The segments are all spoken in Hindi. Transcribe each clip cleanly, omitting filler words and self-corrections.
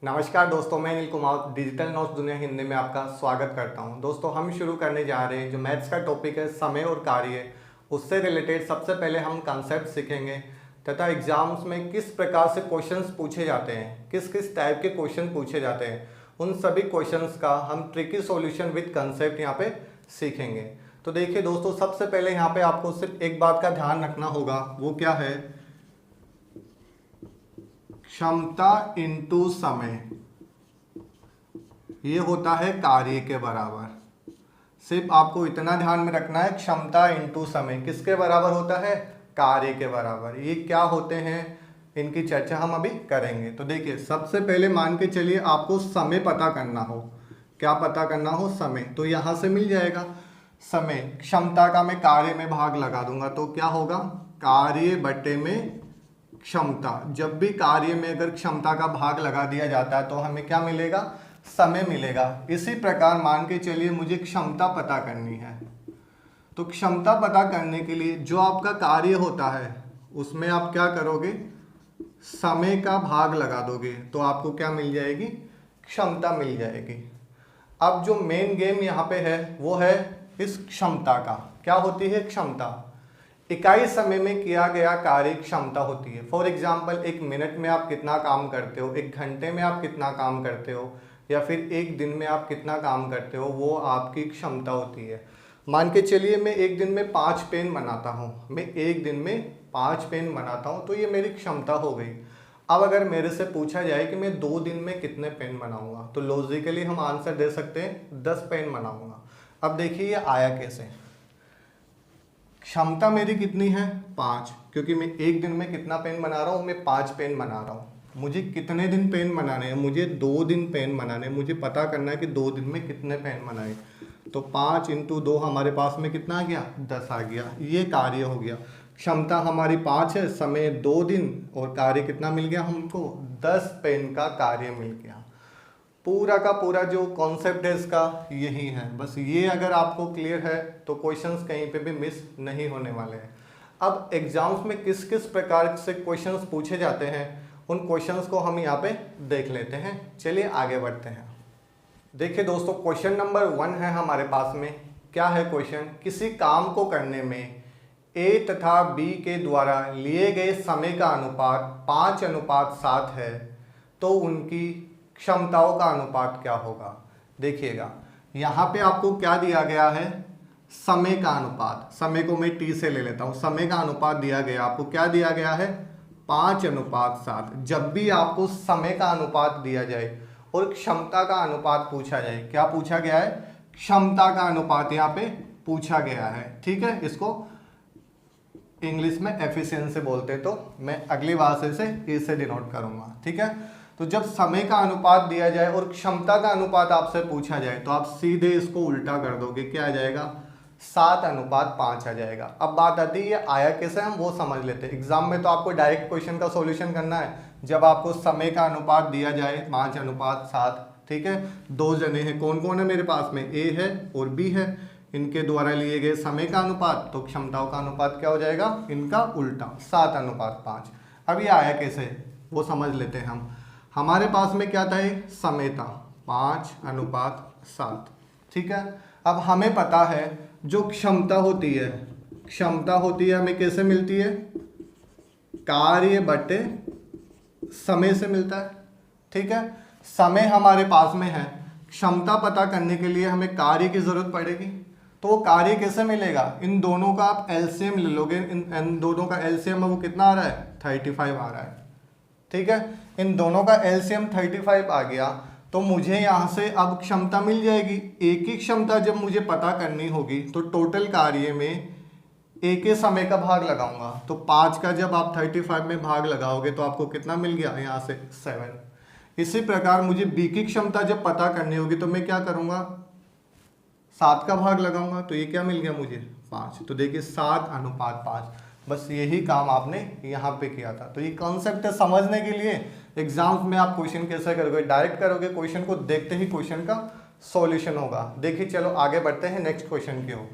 नमस्कार दोस्तों, मैं अनिल कुमार डिजिटल नॉट्स दुनिया हिंदी में आपका स्वागत करता हूं। दोस्तों, हम शुरू करने जा रहे हैं जो मैथ्स का टॉपिक है समय और कार्य। उससे रिलेटेड सबसे पहले हम कंसेप्ट सीखेंगे तथा एग्जाम्स में किस प्रकार से क्वेश्चंस पूछे जाते हैं, किस किस टाइप के क्वेश्चन पूछे जाते हैं, उन सभी क्वेश्चंस का हम ट्रिकी सॉल्यूशन विद कंसेप्ट यहाँ पे सीखेंगे। तो देखिए दोस्तों, सबसे पहले यहाँ पे आपको सिर्फ एक बात का ध्यान रखना होगा, वो क्या है, क्षमता इंटू समय, ये होता है कार्य के बराबर। सिर्फ आपको इतना ध्यान में रखना है, क्षमता इंटू समय किसके बराबर होता है, कार्य के बराबर। ये क्या होते हैं, इनकी चर्चा हम अभी करेंगे। तो देखिए, सबसे पहले मान के चलिए आपको समय पता करना हो, क्या पता करना हो, समय। तो यहाँ से मिल जाएगा समय, क्षमता का मैं कार्य में भाग लगा दूंगा तो क्या होगा, कार्य बटे में क्षमता। जब भी कार्य में अगर क्षमता का भाग लगा दिया जाता है तो हमें क्या मिलेगा, समय मिलेगा। इसी प्रकार मान के चलिए मुझे क्षमता पता करनी है, तो क्षमता पता करने के लिए जो आपका कार्य होता है उसमें आप क्या करोगे, समय का भाग लगा दोगे तो आपको क्या मिल जाएगी, क्षमता मिल जाएगी। अब जो मेन गेम यहाँ पे है वो है इस क्षमता का। क्या होती है क्षमता, इकाई समय में किया गया कार्य क्षमता होती है। फॉर एग्जाम्पल, एक मिनट में आप कितना काम करते हो, एक घंटे में आप कितना काम करते हो, या फिर एक दिन में आप कितना काम करते हो, वो आपकी क्षमता होती है। मान के चलिए मैं एक दिन में 5 पेन बनाता हूँ, मैं एक दिन में 5 पेन बनाता हूँ, तो ये मेरी क्षमता हो गई। अब अगर मेरे से पूछा जाए कि मैं 2 दिन में कितने पेन बनाऊंगा, तो लॉजिकली हम आंसर दे सकते हैं 10 पेन बनाऊंगा। अब देखिए ये आया कैसे, क्षमता मेरी कितनी है 5, क्योंकि मैं एक दिन में कितना पेन बना रहा हूँ, मैं 5 पेन बना रहा हूँ। मुझे कितने दिन पेन बनाने हैं, मुझे 2 दिन पेन बनाने हैं। मुझे पता करना है कि 2 दिन में कितने पेन बनाए, तो 5 इंटू 2 हमारे पास में कितना आ गया, 10 आ गया। ये कार्य हो गया। क्षमता हमारी 5 है, समय 2 दिन, और कार्य कितना मिल गया हमको, 10 पेन का कार्य मिल गया। पूरा का पूरा जो कॉन्सेप्ट है इसका यही है। बस ये अगर आपको क्लियर है तो क्वेश्चंस कहीं पे भी मिस नहीं होने वाले हैं। अब एग्जाम्स में किस किस प्रकार से क्वेश्चंस पूछे जाते हैं, उन क्वेश्चंस को हम यहाँ पे देख लेते हैं। चलिए आगे बढ़ते हैं। देखिए दोस्तों, क्वेश्चन नंबर 1 है हमारे पास में। क्या है क्वेश्चन, किसी काम को करने में ए तथा बी के द्वारा लिए गए समय का अनुपात 5:7 है, तो उनकी क्षमताओं का अनुपात क्या होगा। देखिएगा, यहाँ पे आपको क्या दिया गया है, समय का अनुपात। समय को मैं टी से ले लेता हूँ। समय का अनुपात दिया गया, आपको क्या दिया गया है, 5:7। जब भी आपको समय का अनुपात दिया जाए और क्षमता का अनुपात पूछा जाए, क्या पूछा गया है, क्षमता का अनुपात यहाँ पे पूछा गया है। ठीक है, इसको इंग्लिश में एफिशिएंसी बोलते, तो मैं अगली भाषा से ए से डिनोट करूंगा। ठीक है, तो जब समय का अनुपात दिया जाए और क्षमता का अनुपात आपसे पूछा जाए तो आप सीधे इसको उल्टा कर दोगे, क्या आ जाएगा, 7:5 आ जाएगा। अब बात आती है ये आया कैसे, हम वो समझ लेते हैं। एग्जाम में तो आपको डायरेक्ट क्वेश्चन का सॉल्यूशन करना है। जब आपको समय का अनुपात दिया जाए 5:7, ठीक है, 2 जने हैं, कौन कौन है मेरे पास में, ए है और बी है, इनके द्वारा लिए गए समय का अनुपात, तो क्षमताओं का अनुपात क्या हो जाएगा, इनका उल्टा, 7:5। अब ये आया कैसे वो समझ लेते हैं हम। हमारे पास में क्या था, समय था 5:7। ठीक है, अब हमें पता है जो क्षमता होती है, क्षमता होती है हमें कैसे मिलती है, कार्य बटे समय से मिलता है। ठीक है, समय हमारे पास में है, क्षमता पता करने के लिए हमें कार्य की जरूरत पड़ेगी। तो वो कार्य कैसे मिलेगा, इन दोनों का आप एलसीएम ले लोगे। इन दोनों का एलसीएम वो कितना आ रहा है, 35 आ रहा है। ठीक है, इन दोनों का एलसीएम 35 आ गया, तो मुझे यहाँ से अब क्षमता मिल जाएगी। एक ही क्षमता जब मुझे पता करनी होगी तो टोटल कार्य में एक ही समय का भाग लगाऊंगा, तो 5 का जब आप 35 में भाग लगाओगे तो आपको कितना मिल गया, यहाँ से 7। इसी प्रकार मुझे बी की क्षमता जब पता करनी होगी तो मैं क्या करूँगा, 7 का भाग लगाऊंगा, तो ये क्या मिल गया मुझे, 5। तो देखिए 7:5, बस यही काम आपने यहाँ पे किया था। तो ये कॉन्सेप्ट है समझने के लिए। एग्जाम्स में आप क्वेश्चन कैसे करोगे, डायरेक्ट करोगे, क्वेश्चन को देखते ही क्वेश्चन का सॉल्यूशन होगा। देखिए चलो आगे बढ़ते हैं नेक्स्ट क्वेश्चन की ओर।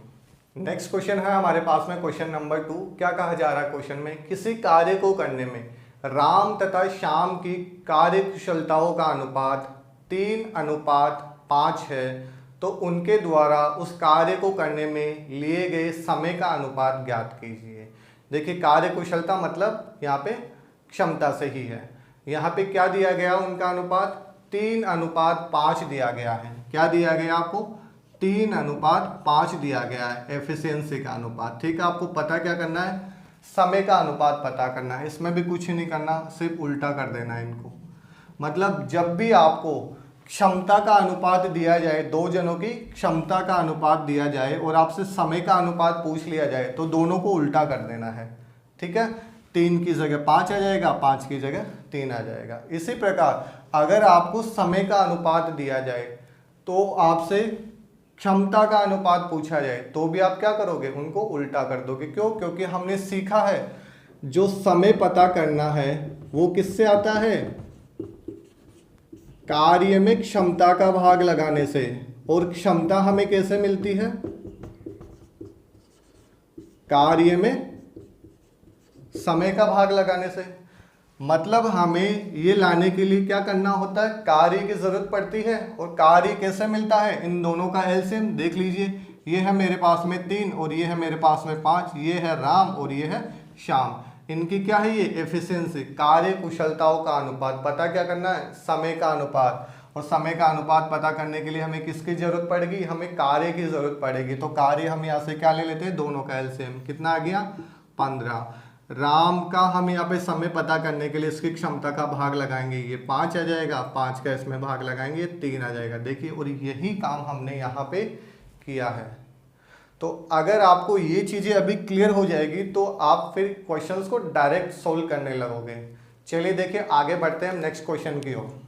नेक्स्ट क्वेश्चन है हमारे पास में क्वेश्चन नंबर 2। क्या कहा जा रहा है क्वेश्चन में, किसी कार्य को करने में राम तथा श्याम की कार्य कुशलताओं का अनुपात 3:5 है, तो उनके द्वारा उस कार्य को करने में लिए गए समय का अनुपात ज्ञात कीजिए। देखिए कार्य कुशलता मतलब यहाँ पे क्षमता से ही है। यहाँ पे क्या दिया गया उनका अनुपात 3:5 दिया गया है। क्या दिया गया आपको 3:5 दिया गया है एफिशिएंसी का अनुपात। ठीक है, आपको पता क्या करना है, समय का अनुपात पता करना है। इसमें भी कुछ नहीं करना, सिर्फ उल्टा कर देना है इनको। मतलब जब भी आपको क्षमता का अनुपात दिया जाए, दो जनों की क्षमता का अनुपात दिया जाए और आपसे समय का अनुपात पूछ लिया जाए तो दोनों को उल्टा कर देना है। ठीक है, 3 की जगह 5 आ जाएगा, 5 की जगह 3 आ जाएगा। इसी प्रकार अगर आपको समय का अनुपात दिया जाए तो आपसे क्षमता का अनुपात पूछा जाए तो भी आप क्या करोगे, उनको उल्टा कर दोगे। क्यों? क्योंकि हमने सीखा है जो समय पता करना है वो किससे आता है, कार्य में क्षमता का भाग लगाने से। और क्षमता हमें कैसे मिलती है, कार्य में समय का भाग लगाने से। मतलब हमें ये लाने के लिए क्या करना होता है, कार्य की जरूरत पड़ती है। और कार्य कैसे मिलता है, इन दोनों का एलसीएम देख लीजिए। ये है मेरे पास में 3 और ये है मेरे पास में 5। ये है राम और ये है श्याम। इनकी क्या है, ये एफिशिएंसी, कार्य कुशलताओं का अनुपात। पता क्या करना है, समय का अनुपात। और समय का अनुपात पता करने के लिए हमें किसकी जरूरत पड़ेगी, हमें कार्य की जरूरत पड़ेगी। तो कार्य हम यहाँ से क्या ले लेते हैं, दोनों का एलसीएम। कितना आ गया, 15। राम का हम यहाँ पे समय पता करने के लिए इसकी क्षमता का भाग लगाएंगे, ये 5 आ जाएगा। 5 का इसमें भाग लगाएंगे, 3 आ जाएगा। देखिए, और यही काम हमने यहाँ पे किया है। तो अगर आपको ये चीज़ें अभी क्लियर हो जाएगी तो आप फिर क्वेश्चंस को डायरेक्ट सोल्व करने लगोगे। चलिए देखिए आगे बढ़ते हैं हम नेक्स्ट क्वेश्चन की ओर।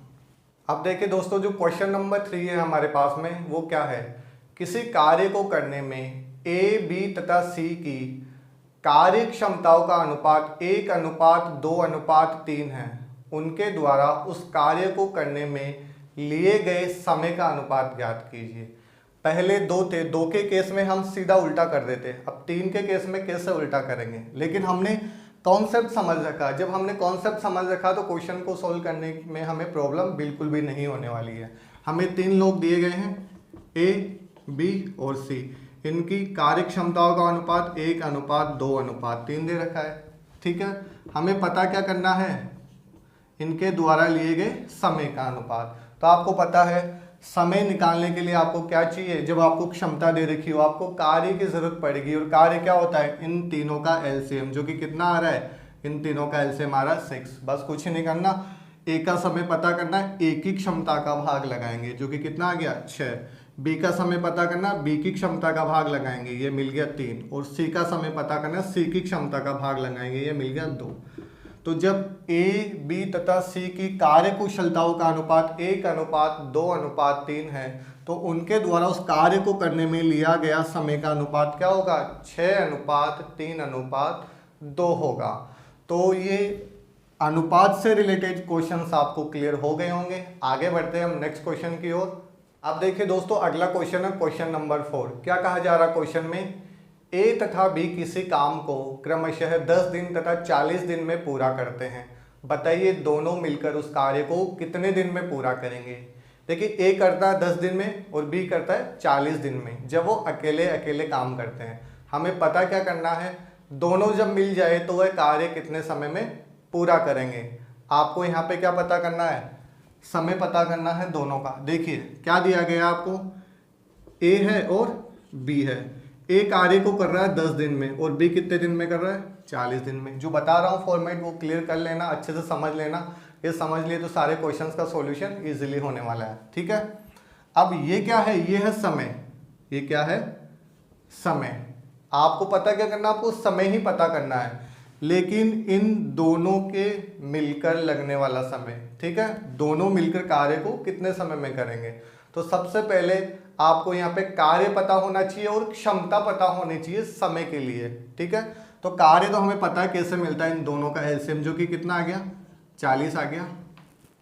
अब देखिए दोस्तों, जो क्वेश्चन नंबर 3 है हमारे पास में, वो क्या है, किसी कार्य को करने में ए, बी तथा सी की कार्य क्षमताओं का अनुपात 1:2:3 है। उनके द्वारा उस कार्य को करने में लिए गए समय का अनुपात ज्ञात कीजिए। पहले 2 थे, 2 के केस में हम सीधा उल्टा कर देते, अब 3 के केस में कैसे उल्टा करेंगे। लेकिन हमने कॉन्सेप्ट समझ रखा। जब हमने कॉन्सेप्ट समझ रखा तो क्वेश्चन को सोल्व करने में हमें प्रॉब्लम बिल्कुल भी नहीं होने वाली है। हमें 3 लोग दिए गए हैं, ए, बी और सी। इनकी कार्य क्षमताओं का अनुपात 1:2:3 दे रखा है। ठीक है, हमें पता क्या करना है, इनके द्वारा लिए गए समय का अनुपात। तो आपको पता है समय निकालने के लिए आपको क्या चाहिए, जब आपको क्षमता दे रखी हो आपको कार्य की जरूरत पड़ेगी। और कार्य क्या होता है, इन तीनों का एलसीएम, जो कि कितना आ रहा है, इन तीनों का एलसीएम आ रहा है 6। बस कुछ नहीं करना, ए का समय पता करना है, ए की क्षमता का भाग लगाएंगे, जो कि कितना आ गया 6। बी का समय पता करना, बी की क्षमता का भाग लगाएंगे, ये मिल गया 3। और सी का समय पता करना, सी की क्षमता का भाग लगाएंगे, ये मिल गया 2। तो जब ए, बी तथा सी की कार्य कुशलताओं का अनुपात 1:2:3 है तो उनके द्वारा उस कार्य को करने में लिया गया समय का अनुपात क्या होगा, 6:3:2 होगा। तो ये अनुपात से रिलेटेड क्वेश्चंस आपको क्लियर हो गए होंगे। आगे बढ़ते हैं हम नेक्स्ट क्वेश्चन की ओर। अब देखिए दोस्तों, अगला क्वेश्चन है क्वेश्चन नंबर 4। क्या कहा जा रहा है क्वेश्चन में, ए तथा बी किसी काम को क्रमशः 10 दिन तथा 40 दिन में पूरा करते हैं। बताइए दोनों मिलकर उस कार्य को कितने दिन में पूरा करेंगे। देखिए, ए करता है 10 दिन में और बी करता है 40 दिन में, जब वो अकेले अकेले काम करते हैं। हमें पता क्या करना है, दोनों जब मिल जाए तो वह कार्य कितने समय में पूरा करेंगे। आपको यहाँ पे क्या पता करना है, समय पता करना है दोनों का। देखिए क्या दिया गया आपको, ए है और बी है। ए कार्य को कर रहा है 10 दिन में और बी कितने दिन में कर रहा है, 40 दिन में। जो बता रहा हूँ फॉर्मेट वो क्लियर कर लेना, अच्छे से समझ लेना। ये समझ लिए तो सारे क्वेश्चंस का सॉल्यूशन इजीली होने वाला है। ठीक है, अब ये क्या है, ये है समय। ये क्या है, समय। आपको पता क्या करना, आपको समय ही पता करना है, लेकिन इन दोनों के मिलकर लगने वाला समय। ठीक है, दोनों मिलकर कार्य को कितने समय में करेंगे। तो सबसे पहले आपको यहाँ पे कार्य पता होना चाहिए और क्षमता पता होनी चाहिए समय के लिए। ठीक है, तो कार्य तो हमें पता है कैसे मिलता है, इन दोनों का एलसीएम, जो कि कितना आ गया, 40 आ गया।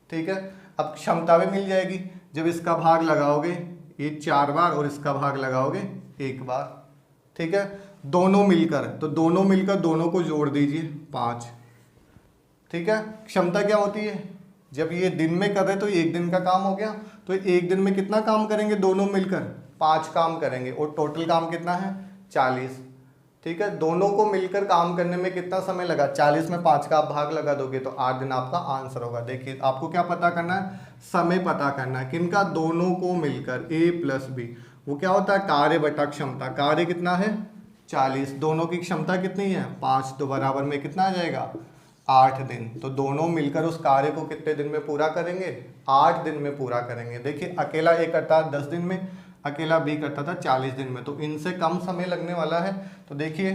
ठीक है, अब क्षमता भी मिल जाएगी जब इसका भाग लगाओगे, ये 4 बार और इसका भाग लगाओगे 1 बार। ठीक है, दोनों मिलकर, तो दोनों मिलकर दोनों को जोड़ दीजिए 5। ठीक है। क्षमता क्या होती है, जब ये दिन में कर रहे तो एक दिन का काम हो गया, तो एक दिन में कितना काम करेंगे दोनों मिलकर, 5 काम करेंगे, और टोटल काम कितना है 40। ठीक है, दोनों को मिलकर काम करने में कितना समय लगा, 40 में 5 का आप भाग लगा दोगे तो 8 दिन आपका आंसर होगा। देखिए आपको क्या पता करना है, समय पता करना है, किनका, दोनों को मिलकर A प्लस बी। वो क्या होता है, कार्य बटा क्षमता। कार्य कितना है 40, दोनों की क्षमता कितनी है 5, तो बराबर में कितना आ जाएगा 8 दिन। तो दोनों मिलकर उस कार्य को कितने दिन में पूरा करेंगे, 8 दिन में पूरा करेंगे। देखिए अकेला ए करता 10 दिन में, अकेला बी करता था 40 दिन में, तो इनसे कम समय लगने वाला है। तो देखिए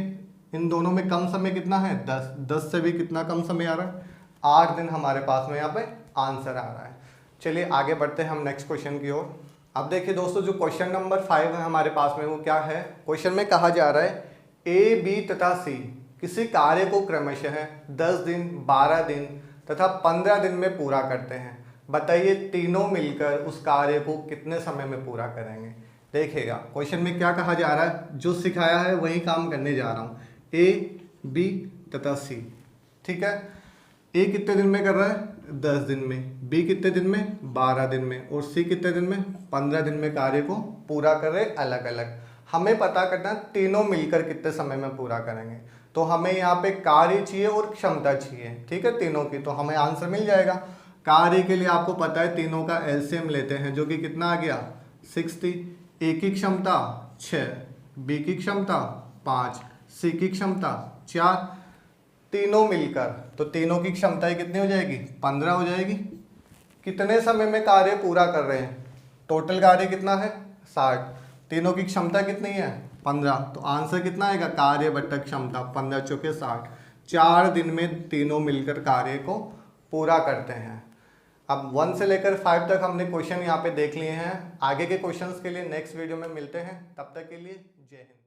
इन दोनों में कम समय कितना है 10 से भी कितना कम समय आ रहा है 8 दिन हमारे पास में यहाँ पे आंसर आ रहा है। चलिए आगे बढ़ते हैं हम नेक्स्ट क्वेश्चन की ओर। अब देखिए दोस्तों जो क्वेश्चन नंबर 5 है हमारे पास में, वो क्या है, क्वेश्चन में कहा जा रहा है ए बी तथा सी किसी कार्य को क्रमशः 10 दिन 12 दिन तथा 15 दिन में पूरा करते हैं, बताइए तीनों मिलकर उस कार्य को कितने समय में पूरा करेंगे। देखिएगा क्वेश्चन में क्या कहा जा रहा है, जो सिखाया है वही काम करने जा रहा हूँ, ए बी तथा सी। ठीक है, ए कितने दिन में कर रहा है 10 दिन में, बी कितने दिन में 12 दिन में, और सी कितने दिन में 15 दिन में कार्य को पूरा कर रहे अलग अलग। हमें पता करना है तीनों मिलकर कितने समय में पूरा करेंगे, तो हमें यहाँ पे कार्य चाहिए और क्षमता चाहिए। ठीक है, तीनों की, तो हमें आंसर मिल जाएगा। कार्य के लिए आपको पता है तीनों का एलसीएम लेते हैं, जो कि कितना आ गया 60। ए की क्षमता 6, बी की क्षमता 5, सी की क्षमता 4, तीनों मिलकर, तो तीनों की क्षमताएं कितनी हो जाएगी 15 हो जाएगी। कितने समय में कार्य पूरा कर रहे हैं, टोटल कार्य कितना है 60, तीनों की क्षमता कितनी है 15, तो आंसर कितना आएगा, कार्य बटा क्षमता 15 चौके 60। 4 दिन में तीनों मिलकर कार्य को पूरा करते हैं। अब 1 से लेकर 5 तक हमने क्वेश्चन यहाँ पे देख लिए हैं। आगे के क्वेश्चंस के लिए नेक्स्ट वीडियो में मिलते हैं, तब तक के लिए जय हिंद।